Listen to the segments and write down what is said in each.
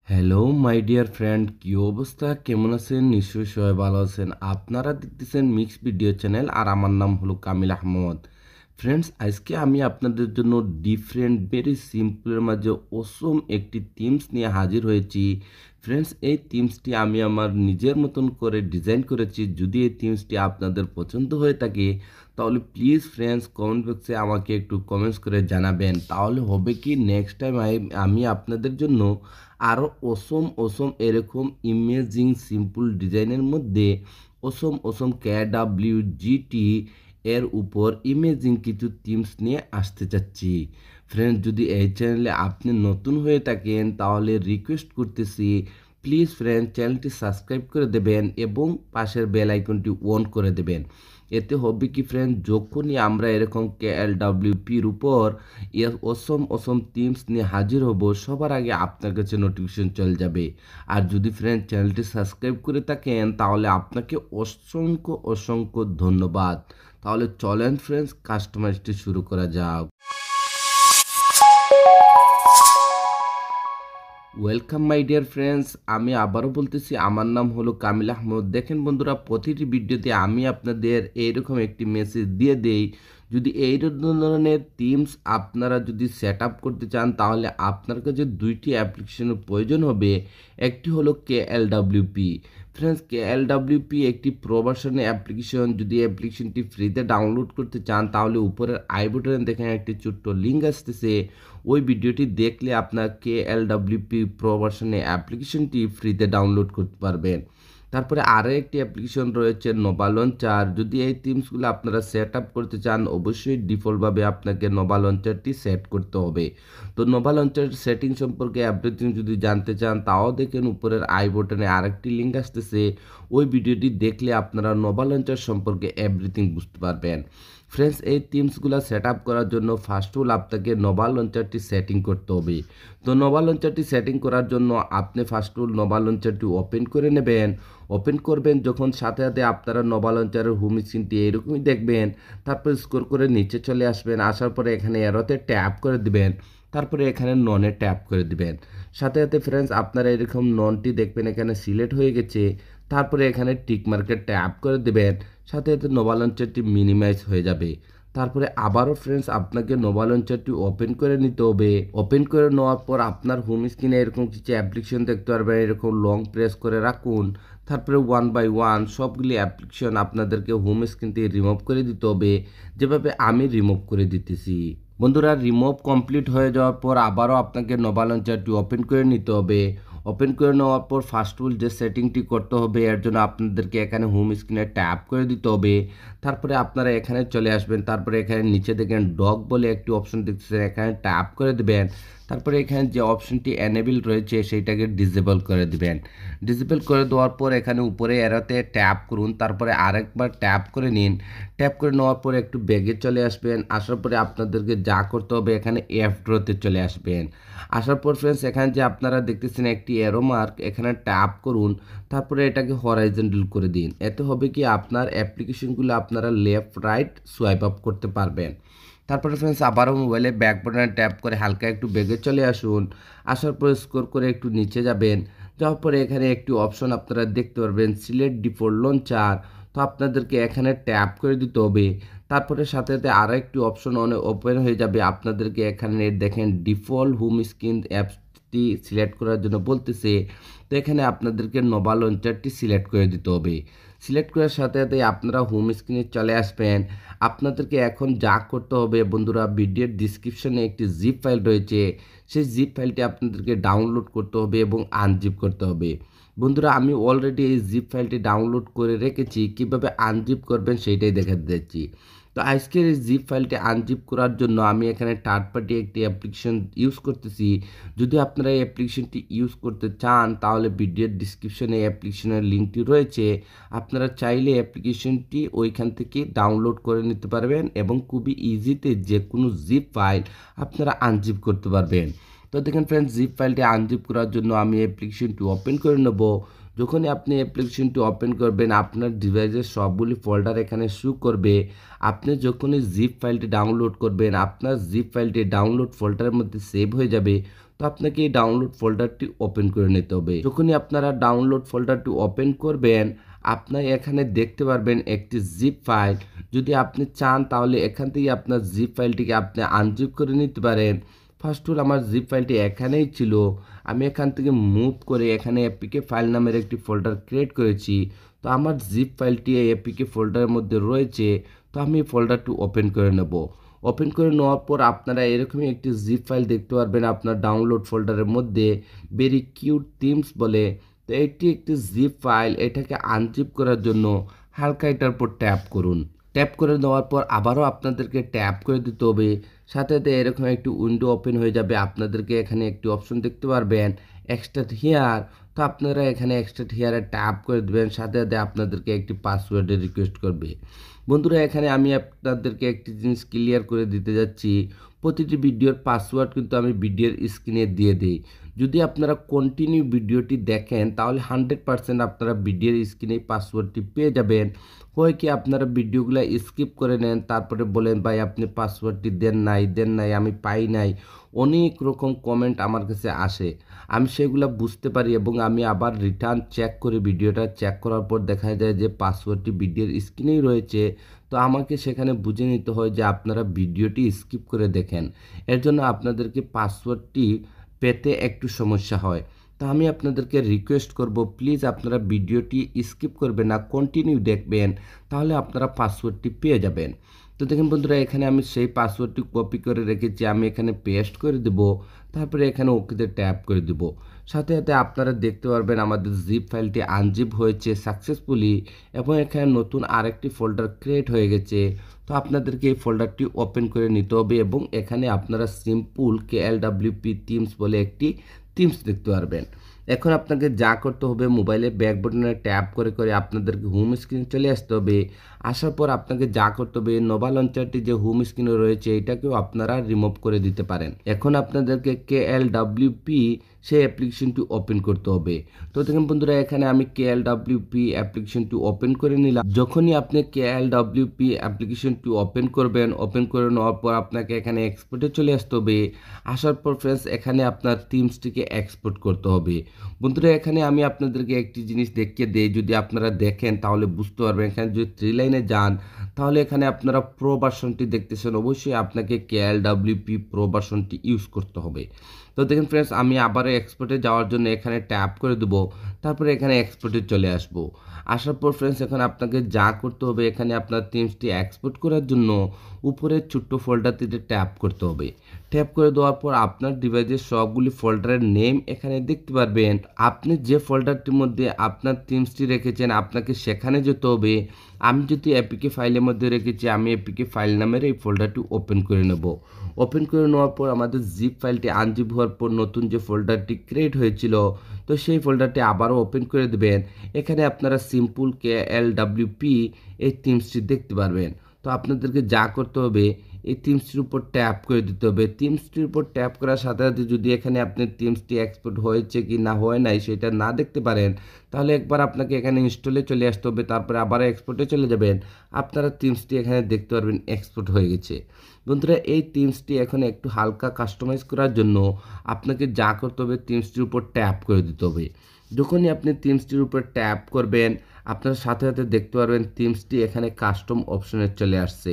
Hello my dear friend, কি অবস্থা, কেমন আছেন? নিশ্চয়ই সবাই ভালো আছেন। আপনারা দেখতেছেন মিক্স ভিডিও চ্যানেল, আর আমার নাম হলো কামিল আহমদ। ফ্রেন্ডস, আজকে আমি আপনাদের জন্য ডিফারেন্ট ভেরি সিম্পলের মাঝে অসম একটি থিমস নিয়ে হাজির হয়েছি। ফ্রেন্ডস, এই থিমসটি আমি আমার নিজের মতন করে ডিজাইন করেছি। যদি এই থিমসটি আপনাদের পছন্দ হয়ে থাকে তাহলে প্লিজ ফ্রেন্ডস কমেন্ট বক্সে আমাকে একটু কমেন্টস করে জানাবেন। তাহলে হবে কি, নেক্সট টাইম আমি আপনাদের জন্য আরও অসম এরকম ইমেজিং সিম্পল ডিজাইনের মধ্যে অসম KWGT এর উপর ইমেজিং কিছু থিমস নিয়ে আসতে চাচ্ছি। ফ্রেন্ডস, যদি এই চ্যানেলে আপনি নতুন হয়ে থাকেন তাহলে রিকোয়েস্ট করতেছি, প্লিজ ফ্রেন্ড চ্যানেলটি সাবস্ক্রাইব করে দেবেন এবং পাশের বেল আইকনটি অন করে দেবেন। এতে হবে কি ফ্রেন্ড, যখনই আমরা এরকম KLWPর উপর অসম থিমস নিয়ে হাজির হব, সবার আগে আপনার কাছে নোটিফিকেশন চলে যাবে। আর যদি ফ্রেন্ড চ্যানেলটি সাবস্ক্রাইব করে থাকেন তাহলে আপনাকে অসংখ্য ধন্যবাদ। তাহলে চলেন ফ্রেন্ডস, কাস্টমাইজটি শুরু করা যাক। ওয়েলকাম মাই ডিয়ার ফ্রেন্ডস, আমি আবারও বলতেছি আমার নাম হলো কামিল আহমদ। দেখেন বন্ধুরা, প্রতিটি ভিডিওতে আমি আপনাদের এইরকম একটি মেসেজ দিয়ে দেই। যদি এই ধরনের থিমস আপনারা যদি সেট আপ করতে চান তাহলে আপনার কাছে দুইটি অ্যাপ্লিকেশনের প্রয়োজন হবে। একটি হলো KLWP। ফ্রেন্ডস, KLWP একটি প্রো ভার্সনের অ্যাপ্লিকেশন। যদি অ্যাপ্লিকেশনটি ফ্রিতে ডাউনলোড করতে চান তাহলে উপরের আই বাটনে দেখেন একটি ছোট্ট লিঙ্ক আসতেছে। ওই ভিডিওটি দেখলে আপনার KLWP প্রো ভার্সনের অ্যাপ্লিকেশনটি ফ্রিতে ডাউনলোড করতে পারবেন। তারপরে আরও একটি অ্যাপ্লিকেশন রয়েছে নোভা লঞ্চার। যদি এই থিমসগুলো আপনারা সেট আপ করতে চান অবশ্যই ডিফল্টভাবে আপনাকে নোভা লঞ্চারটি সেট করতে হবে। তো নোভা লঞ্চার সেটিং সম্পর্কে এভরিথিং যদি জানতে চান তাও দেখেন উপরের আই বাটনে আরেকটি লিঙ্ক আসতেছে। ওই ভিডিওটি দেখলে আপনারা নোভা লঞ্চার সম্পর্কে এভরিথিং বুঝতে পারবেন। ফ্রেন্ডস, এই থিমসগুলো সেট আপ করার জন্য ফার্স্ট অফ অল আপনাকে নোভা লঞ্চারটি সেটিং করতে হবে। তো নোভা লঞ্চারটি সেটিং করার জন্য আপনি ফার্স্ট অফ অল নোভা লঞ্চারটি ওপেন করে নেবেন। ওপেন করবেন যখন, সাথে সাথে আপনারা নোভা লঞ্চারের হোম স্ক্রিনটি এরকমই দেখবেন। তারপর স্ক্রল করে নিচে চলে আসবেন, আসার পরে এখানে এরোতে ট্যাপ করে দিবেন। তারপরে এখানে ননে ট্যাপ করে দিবেন। সাথে সাথে ফ্রেন্ডস আপনারা এরকম ননটি দেখবেন এখানে সিলেক্ট হয়ে গেছে। তারপরে এখানে টিক মার্কে ট্যাপ করে দেবেন। সাথে সাথে নোভা লঞ্চারটি মিনিমাইজ হয়ে যাবে। তারপরে আবারও ফ্রেন্ডস আপনাকে নোভা লঞ্চারটি ওপেন করে নিতে হবে। ওপেন করে নেওয়ার পর আপনার হোম স্ক্রিনে এরকম কিছু অ্যাপ্লিকেশন দেখতে পারবেন। এরকম লং প্রেস করে রাখুন। তারপরে ওয়ান বাই ওয়ান সবগুলি অ্যাপ্লিকেশন আপনাদেরকে হোম স্ক্রিন থেকে রিমুভ করে দিতে হবে, যেভাবে আমি রিমুভ করে দিতেছি। বন্ধুরা, রিমুভ কমপ্লিট হয়ে যাওয়ার পর আবারও আপনাকে নোভা লঞ্চারটি ওপেন করে নিতে হবে। ওপেন করে নেওয়ার পর ফার্স্ট অফ অল যে সেটিংটি করতে হবে এর জন্য আপনাদেরকে এখানে হোম স্ক্রিনে ট্যাপ করে দিতে হবে। তারপরে আপনারা এখানে চলে আসবেন। তারপরে এখানে নিচে দেখেন ডগ বলে একটি অপশন দেখতেছেন, এখানে ট্যাপ করে দেবেন। তারপরে এখানে যে অপশনটি এনেবল রয়েছে সেইটাকে ডিসেবল করে দিবেন। ডিসেবল করে দেওয়ার পর এখানে উপরে এরাতে ট্যাপ করুন। তারপরে আরেকবার ট্যাপ করে নিন। ট্যাপ করে নেওয়ার পরে একটু ব্যাগে চলে আসবেন। আসার পরে আপনাদেরকে যা করতে হবে এখানে ড্রতে চলে আসবেন। আসার পর ফ্রেন্ডস এখানে যে আপনারা দেখতেছেন একটি অ্যারো মার্ক, এখানে ট্যাপ করুন। তারপরে এটাকে হরাইজন্টাল করে দিন। এতে হবে কি, আপনার অ্যাপ্লিকেশনগুলো আপনারা লেফট রাইট সোয়াইপ আপ করতে পারবেন। তারপরে ফ্রেন্ডস আবারও মোবাইলে ব্যাক বাটনে ট্যাপ করে হালকা একটু বেগে চলে আসুন। আসার পরে স্ক্রল করে একটু নিচে যাবেন। যাওয়ার পরে এখানে একটি অপশন আপনারা দেখতে পারবেন, সিলেক্ট ডিফল্ট লঞ্চার। তো আপনাদেরকে এখানে ট্যাপ করে দিতে হবে। তারপরে সাথে সাথে আরও একটি অপশন ওপেন হয়ে যাবে। আপনাদেরকে এখানে দেখেন ডিফল্ট হোম স্ক্রিন অ্যাপসটি সিলেক্ট করার জন্য বলতেছে। তো এখানে আপনাদেরকে নোভা লঞ্চারটি সিলেক্ট করে দিতে হবে। সিলেক্ট করার সাথে সাথে আপনারা হোম স্ক্রিনে চলে আসবেন। আপনাদেরকে এখন যা করতে হবে বন্ধুরা, ভিডিওর ডিসক্রিপশনে একটি জিপ ফাইল রয়েছে, সেই জিপ ফাইলটি আপনাদেরকে ডাউনলোড করতে হবে এবং আনজিপ করতে হবে। বন্ধুরা, আমি অলরেডি এই জিপ ফাইলটি ডাউনলোড করে রেখেছি, কিভাবে আনজিপ করবেন সেইটাই দেখাতে যাচ্ছি। তো আজকের এই জিপ ফাইলটি আনজিপ করার জন্য আমি এখানে থার্ড পার্টি একটি অ্যাপ্লিকেশন ইউজ করতেছি। যদি আপনারা এই অ্যাপ্লিকেশনটি ইউজ করতে চান তাহলে ভিডিওর ডিসক্রিপশনে অ্যাপ্লিকেশনের লিঙ্কটি রয়েছে। আপনারা চাইলে অ্যাপ্লিকেশনটি ওইখান থেকে ডাউনলোড করে নিতে পারবেন এবং খুবই ইজিতে যে কোনো জিপ ফাইল আপনারা আনজিপ করতে পারবেন। তো দেখেন ফ্রেন্ডস, জিপ ফাইলটি আনজিপ করার জন্য আমি অ্যাপ্লিকেশনটি ওপেন করে নেব। যখনই আপনি অ্যাপ্লিকেশনটি ওপেন করবেন আপনার ডিভাইসের সবগুলি ফোল্ডার এখানে শো করবে। আপনি যখনই জিপ ফাইলটি ডাউনলোড করবেন আপনার জিপ ফাইলটি ডাউনলোড ফোল্ডারের মধ্যে সেভ হয়ে যাবে। তো আপনাকে এই ডাউনলোড ফোল্ডারটি ওপেন করে নিতে হবে। যখনই আপনারা ডাউনলোড ফোল্ডারটি ওপেন করবেন, আপনার এখানে দেখতে পারবেন একটি জিপ ফাইল। যদি আপনি চান তাহলে এখান থেকে আপনার জিপ ফাইলটিকে আপনি আনজিপ করে নিতে পারেন। ফার্স্ট অফ অল আমার জিপ ফাইলটি এখানেই ছিল, আমি এখান থেকে মুভ করে এখানে এপিকে ফাইল নামের একটি ফোল্ডার ক্রিয়েট করেছি। তো আমার জিপ ফাইলটি এই এপিকে ফোল্ডারের মধ্যে রয়েছে। তো আমি এই ফোল্ডারটি ওপেন করে নেব। ওপেন করে নেওয়ার পর আপনারা এরকমই একটি জিপ ফাইল দেখতে পারবেন আপনার ডাউনলোড ফোল্ডারের মধ্যে, ভেরি কিউট থিমস বলে। তো এটি একটি জিপ ফাইল, এটাকে আনজিপ করার জন্য হালকা এটার উপর ট্যাপ করুন। ট্যাপ করে দেওয়ার পর আবারও আপনাদেরকে ট্যাপ করে দিতে হবে। সাথে সাথে এরকম একটি উইন্ডো ওপেন হয়ে যাবে। আপনাদেরকে এখানে একটি অপশন দেখতে পারবেন এক্সট্রাক্ট হিয়ার। তো আপনারা এখানে এক্সট্রাক্ট হিয়ারে ট্যাপ করে দেবেন। সাথে সাথে আপনাদেরকে একটি পাসওয়ার্ডের রিকোয়েস্ট করবে। বন্ধুরা, এখানে আমি আপনাদেরকে একটি জিনিস ক্লিয়ার করে দিতে যাচ্ছি, প্রতিটি ভিডিওর পাসওয়ার্ড কিন্তু আমি ভিডিওর স্ক্রিনে দিয়ে দিই। যদি আপনারা কন্টিনিউ ভিডিওটি দেখেন তাহলে 100% আপনারা ভিডিওর স্ক্রিনে পাসওয়ার্ডটি পেয়ে যাবেন। হয় কি আপনারা ভিডিওগুলো স্কিপ করে নেন, তারপরে বলেন ভাই আপনি পাসওয়ার্ডটি দেন নাই আমি পাই নাই। অনেক রকম কমেন্ট আমার কাছে আসে, আমি সেগুলো বুঝতে পারি এবং আমি আবার রিটার্ন চেক করে ভিডিওটা চেক করার পর দেখা যায় যে পাসওয়ার্ডটি ভিডিওর স্ক্রিনেই রয়েছে। তো আমাকে সেখানে বুঝে নিতে হয় যে আপনারা ভিডিওটি স্কিপ করে দেখেন, এর জন্য আপনাদেরকে পাসওয়ার্ডটি পেতে একটু সমস্যা হয়। তো আমি আপনাদেরকে রিকোয়েস্ট করব, প্লিজ আপনারা ভিডিওটি স্কিপ করবেন না, কন্টিনিউ দেখবেন, তাহলে আপনারা পাসওয়ার্ডটি পেয়ে যাবেন। তো দেখুন বন্ধুরা, এখানে আমি সেই পাসওয়ার্ডটি কপি করে রেখেছি, আমি এখানে পেস্ট করে দেব। তারপরে এখানে ওকেতে ট্যাপ করে দেব। সাথে সাথে আপনারা দেখতে পারবেন আমাদের জিপ ফাইলটি আনজিপ হয়েছে সাকসেসফুলি এবং এখানে নতুন আরেকটি ফোল্ডার ক্রিয়েট হয়ে গেছে। তো আপনাদেরকে এই ফোল্ডারটি ওপেন করে নিতে হবে এবং এখানে আপনারা সিম্পল KLWP থিমস বলে একটি থিমস দেখতে পারবেন। এখন আপনাকে যা করতে হবে, মোবাইলে ব্যাক বাটনে ট্যাপ করে করে আপনাদেরকে হোম স্ক্রিনে চলে আসতে হবে। আসার পর আপনাকে যা করতে হবে, নোভা লঞ্চারটি যে হোম স্ক্রিনে রয়েছে এটাকেও আপনারা রিমুভ করে দিতে পারেন। এখন আপনাদেরকে KLWP সেই অ্যাপ্লিকেশনটি ওপেন করতে হবে। তো দেখুন বন্ধুরা, এখানে আমি KLWP অ্যাপ্লিকেশনটি ওপেন করে নিলাম। যখনই আপনি KLWP অ্যাপ্লিকেশনটি ওপেন করবেন, ওপেন করে নেওয়ার পর আপনাকে এখানে এক্সপোর্টে চলে আসতে হবে। আসার পর ফ্রেন্ডস এখানে আপনার থিমসটিকে এক্সপোর্ট করতে হবে। বন্ধুরা, এখানে আমি আপনাদেরকে একটি জিনিস দেখিয়ে দেই, যদি আপনারা দেখেন তাহলে বুঝতে পারবেন। এখানে যদি 3 লাইনে যান তাহলে এখানে আপনারা প্রো ভার্সনটি দেখতেছেন, অবশ্যই আপনাকে KLWP প্রো ভার্সনটি ইউজ করতে হবে। তো দেখুন ফ্রেন্ডস, আমি আবারও এক্সপোর্টে যাওয়ার জন্য এখানে ট্যাপ করে দেবো। তারপরে এখানে এক্সপোর্টে চলে আসবো। আসার পর ফ্রেন্ডস এখন আপনাকে যা করতে হবে, এখানে আপনার থিমসটি এক্সপোর্ট করার জন্য উপরের ছোট্ট ফোল্ডারটিতে ট্যাপ করতে হবে। ট্যাপ করে দেওয়ার পর আপনার ডিভাইসের সবগুলি ফোল্ডারের নেম এখানে দেখতে পারবেন। আপনি যে ফোল্ডারটির মধ্যে আপনার থিমসটি রেখেছেন আপনাকে সেখানে যেতে হবে। আমি যদি এপিকে ফাইলের মধ্যে রেখেছি, আমি এপিকে ফাইল নামের এই ফোল্ডারটি ওপেন করে নেব। ওপেন করে নেওয়ার পর আমাদের জিপ ফাইলটি আনজিপ হওয়ার পর নতুন যে ফোল্ডারটি ক্রিয়েট হয়েছিল, তো সেই ফোল্ডারটি আবারও ওপেন করে দেবেন। এখানে আপনারা সিম্পল KLWP এই থিমসটি দেখতে পারবেন। তো আপনাদেরকে যা করতে হবে, এই থিমসটির উপর ট্যাপ করে দিতে হবে। থিমসটির উপর ট্যাপ করার সাথে সাথে যদি এখানে আপনার থিমসটি এক্সপোর্ট হয়েছে কি না হয় নাই সেটা না দেখতে পারেন, তাহলে একবার আপনাকে এখানে ইনস্টলে চলে আসতে হবে, তারপরে আবার এক্সপোর্টে চলে যাবেন। আপনারা থিমসটি এখানে দেখতে পারবেন এক্সপোর্ট হয়ে গেছে। বন্ধুরা, এই থিমসটি এখন একটু হালকা কাস্টমাইজ করার জন্য আপনাকে যা করতে হবে, থিমসটির উপর ট্যাপ করে দিতে হবে। যখনই আপনি থিমসটির উপর ট্যাপ করবেন, আপনার সাথে সাথে দেখতে পারবেন থিমসটি এখানে কাস্টম অপশনে চলে আসছে।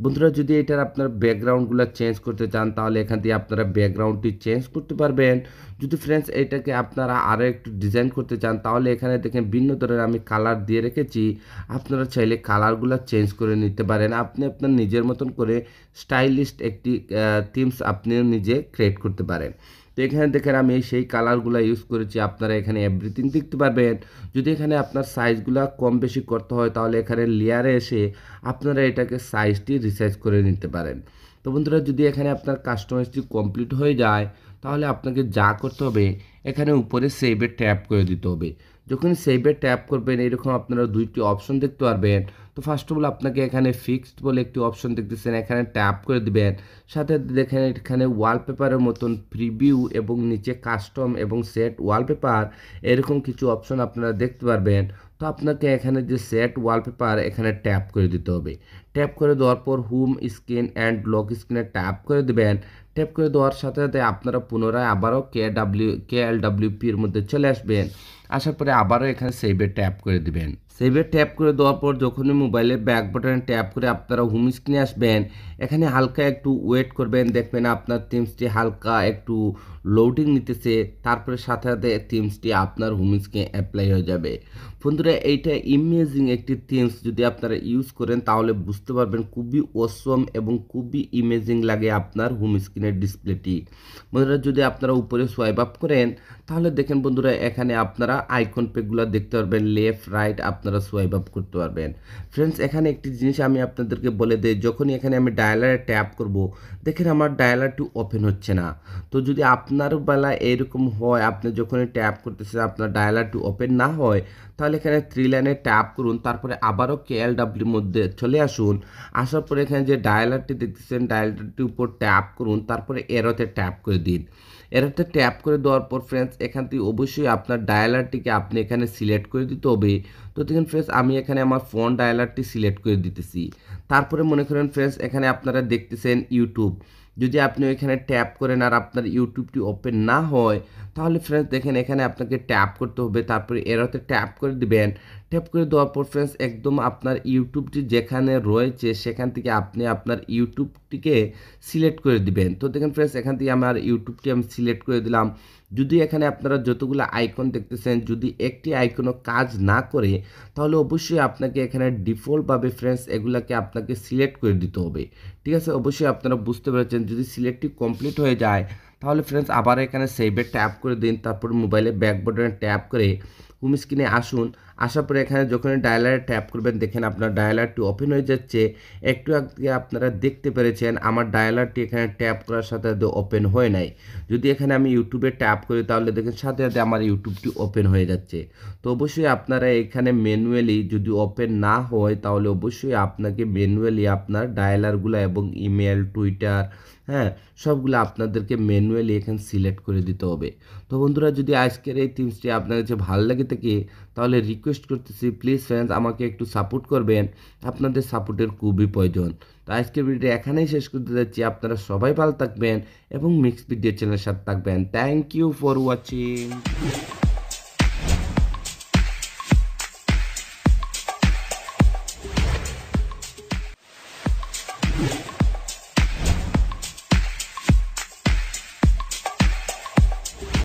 বন্ধুরা, যদি এটার আপনার ব্যাকগ্রাউন্ডগুলো চেঞ্জ করতে চান তাহলে এখান দিয়ে আপনারা ব্যাকগ্রাউন্ডটি চেঞ্জ করতে পারবেন। যদি ফ্রেন্ডস এটাকে আপনারা আরও একটু ডিজাইন করতে চান তাহলে এখানে দেখেন ভিন্ন ধরনের আমি কালার দিয়ে রেখেছি, আপনারা চাইলে কালারগুলো চেঞ্জ করে নিতে পারেন। আপনি আপনার নিজের মতন করে স্টাইলিস্ট একটি থিমস আপনি নিজে ক্রিয়েট করতে পারেন। তো এখানে দেখেন আমি সেই কালারগুলো ইউজ করেছি, আপনারা এখানে এভরিথিং দেখতে পারবেন। যদি এখানে আপনার সাইজগুলো কম বেশি করতে হয় তাহলে এখানে লেয়ারে এসে আপনারা এটাকে সাইজটি রিসাইজ করে নিতে পারেন। তো বন্ধুরা, যদি এখানে আপনার কাস্টমাইজটি কমপ্লিট হয়ে যায় তাহলে আপনাকে যা করতে হবে, এখানে উপরে সেভে ট্যাপ করে দিতে হবে। যখন সেভে ট্যাপ করবেন এরকম আপনারা দুইটি অপশন দেখতে পারবেন। তো ফার্স্ট অফ অল আপনাকে এখানে ফিক্সড বলে একটি অপশন দেখতেছেন, এখানে ট্যাপ করে দিবেন। সাথে দেখেন এখানে ওয়ালপেপারের মতন প্রিভিউ এবং নিচে কাস্টম এবং সেট ওয়ালপেপার এরকম কিছু অপশন আপনারা দেখতে পারবেন। তো আপনাকে এখানে যে সেট ওয়ালপেপার এখানে ট্যাপ করে দিতে হবে। ট্যাপ করে দেওয়ার পর হোম স্ক্রিন অ্যান্ড লক স্ক্রিনে ট্যাপ করে দেবেন। ট্যাপ করে দেওয়ার সাথে সাথে আপনারা পুনরায় আবারও KLWP এর মধ্যে চলে আসবেন। আসার পরে আবারও এখানে সেভে ট্যাপ করে দিবেন। সেভে ট্যাপ করে দেওয়ার পর যখনই মোবাইলের ব্যাক বাটনে ট্যাপ করে আপনারা হোম স্ক্রিনে আসবেন, এখানে হালকা একটু ওয়েট করবেন, দেখবেন আপনার থিমসটি হালকা একটু লোডিং নিতেছে, তারপরে সাথে সাথে থিমসটি আপনার হোম স্ক্রিনে অ্যাপ্লাই হয়ে যাবে। বন্ধুরা এইটা ইমেজিং একটি থিমস, যদি আপনারা ইউজ করেন তাহলে বুঝতে পারবেন খুবই অসম এবং খুবই ইমেজিং লাগে আপনার হোম স্ক্রিনের ডিসপ্লেটি। বন্ধুরা যদি আপনারা উপরে সোয়াইপ আপ করেন তাহলে দেখেন বন্ধুরা এখানে আপনারা আইকন পেগুলো দেখতে পারবেন, লেফট রাইট আপনারা সোয়াইপ আপ করতে পারবেন। ফ্রেন্ডস এখানে একটি জিনিস আমি আপনাদেরকে বলে দিই, যখনই এখানে আমি ডায়ালারে ট্যাপ করব দেখেন আমার ডায়ালারটি ওপেন হচ্ছে না। তো যদি আপনার বেলা এরকম হয়, আপনি যখনই ট্যাপ করতেছেন আপনার ডায়ালারটি ওপেন না হয়, তাহলে এখানে 3 লাইনে ট্যাপ করুন, তারপরে আবারও KLWর মধ্যে চলে আসুন। আসার পরে এখানে যে ডায়ালারটি দেখতেছেন ডায়ালারটির উপর ট্যাপ করুন, তারপরে এরোতে ট্যাপ করে দিন। এরোতে ট্যাপ করে দেওয়ার পর ফ্রেন্ডস এখান থেকে অবশ্যই আপনার ডায়ালারটিকে আপনি এখানে সিলেক্ট করে দিতে হবে। তো দেখেন ফ্রেন্ডস আমি এখানে আমার ফোন ডায়ালারটি সিলেক্ট করে দিতেছি। তারপরে মনে করেন ফ্রেন্ডস এখানে আপনারা দেখতেছেন ইউটিউব, যদি আপনি ওইখানে ট্যাপ করেন আর আপনার ইউটিউবটি ওপেন না হয় তাহলে ফ্রেন্ডস দেখেন এখানে আপনাকে ট্যাপ করতে হবে, তারপরে এরোতে ট্যাপ করে দিবেন। ট্যাপ করে দেওয়ার পর ফ্রেন্ডস একদম আপনার ইউটিউবটি যেখানে রয়েছে সেখান থেকে আপনি আপনার ইউটিউবটিকে সিলেক্ট করে দিবেন। তো দেখেন ফ্রেন্ডস এখান থেকে আমার ইউটিউবটি আমি সিলেক্ট করে দিলাম। যদি এখানে আপনারা যতগুলো আইকন দেখতেছেন যদি একটি আইকনও কাজ না করে তাহলে অবশ্যই আপনাকে এখানে ডিফল্টভাবে ফ্রেন্ডস এগুলাকে আপনাকে সিলেক্ট করে দিতে হবে। ঠিক আছে, অবশ্যই আপনারা বুঝতে পেরেছেন। যদি সিলেক্টটি কমপ্লিট হয়ে যায় তাহলে ফ্রেন্ডস আবার এখানে সেভে ট্যাপ করে দিন, তারপর মোবাইলে ব্যাক বাটনে ট্যাপ করে হোম স্ক্রিনে আসুন। আসার পরে এখানে যখন ডায়ালারে ট্যাপ করবেন দেখেন আপনার ডায়ালারটি ওপেন হয়ে যাচ্ছে। একটু আগে আপনারা দেখতে পেরেছেন আমার ডায়ালারটি এখানে ট্যাপ করার সাথে সাথে ওপেন হয় নাই। যদি এখানে আমি ইউটিউবে ট্যাপ করি তাহলে দেখেন সাথে সাথে আমার ইউটিউবটি ওপেন হয়ে যাচ্ছে। তো অবশ্যই আপনারা এখানে ম্যানুয়ালি যদি ওপেন না হয় তাহলে অবশ্যই আপনাকে ম্যানুয়ালি আপনার ডায়ালারগুলো এবং ইমেল টুইটার সবগুলো আপনাদেরকে ম্যানুয়ালি এখানে সিলেক্ট করে দিতে হবে। তো বন্ধুরা যদি আজকের এই থিমসটি আপনার কাছে ভালো লাগে থাকে তাহলে রিকোয়েস্ট করতেছি প্লিজ ফ্রেন্ডস আমাকে একটু সাপোর্ট করবেন, আপনাদের সাপোর্টের খুবই প্রয়োজন। তো আজকের ভিডিও এখানেই শেষ করতে যাচ্ছি। আপনারা সবাই ভালো থাকবেন এবং মিক্স ভিডিও চ্যানেলের সাথে থাকবেন। Thank you for watching.